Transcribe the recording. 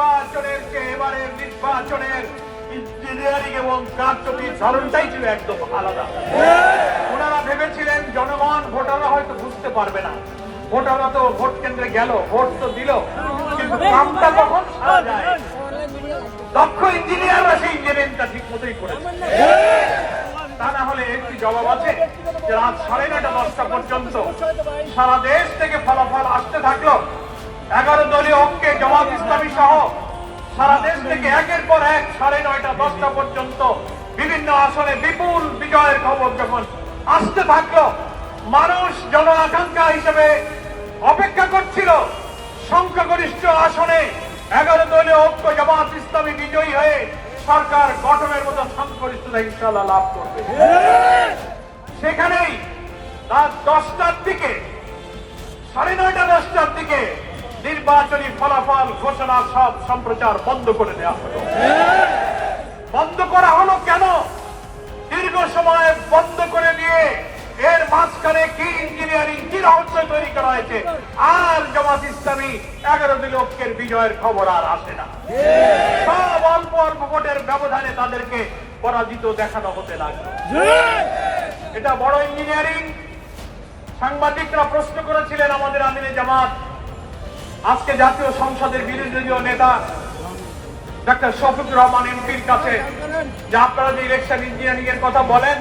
নির্বাচনের চেয়ে এবারের নির্বাচনের ইঞ্জিনিয়ারিং এবং কারচুপির ধরনটাই ছিল একদম আলাদা। ওনারা ভেবেছিলেন জনগণ ভোটাররা হয়তো বুঝতে পারবে না, ভোটাররা তো ভোট কেন্দ্রে গেল, ভোট তো দিল, কিন্তু কামটা কখন সারা যায়। দক্ষ ইঞ্জিনিয়াররা সেই ইঞ্জিনিয়ারিংটা ঠিক মতোই করেছে। তা না হলে একটি জবাব আছে যে রাত 9:30 10টা পর্যন্ত সারা দেশ থেকে ফলাফল আসতে থাকলো। 11 দলীয় ঐক্যে জামাত ইসলামী সহ সারা দেশ থেকে একের পর এক 9:30 10টা পর্যন্ত বিভিন্ন আসনে বিপুল বিজয়ের খবর যখন আসতে থাকলো, মানুষ জন আকাঙ্ক্ষা হিসেবে অপেক্ষা করছিল সংখ্যাগরিষ্ঠ আসনে 11 দলীয় ঐক্য জামাত ইসলামী বিজয়ী হয়ে সরকার গঠনের মতো সংখ্যাগরিষ্ঠতা ইনশাআল্লাহ লাভ করবে। সেখানেই রাত 10টার দিকে 9:30 10টার দিকে নির্বাচনী ফলাফল ঘোষণা সব সম্প্রচার বন্ধ করে দেওয়া হলো। বন্ধ করা হলো কেন? দীর্ঘ সময় বন্ধ করে দিয়ে এর মাঝখানে কি ইঞ্জিনিয়ারিং, কি রহস্য তৈরি করা হয়েছে, আর জামাত ইসলামী 11 দলীয় ঐক্যের বিজয়ের খবর আর আসে না। সব অল্প অল্প ভোটের ব্যবধানে তাদেরকে পরাজিত দেখানো হতে লাগলো। এটা বড় ইঞ্জিনিয়ারিং। সাংবাদিকরা প্রশ্ন করেছিলেন আমাদের আমিরে জামাত, আজকে জাতীয় সংসদের বিরোধী দলীয় নেতা ডক্টর শফিকুর রহমান এমপির কাছে, যে আপনারা যে ইলেকশন ইঞ্জিনিয়ারিং এর কথা বলেন,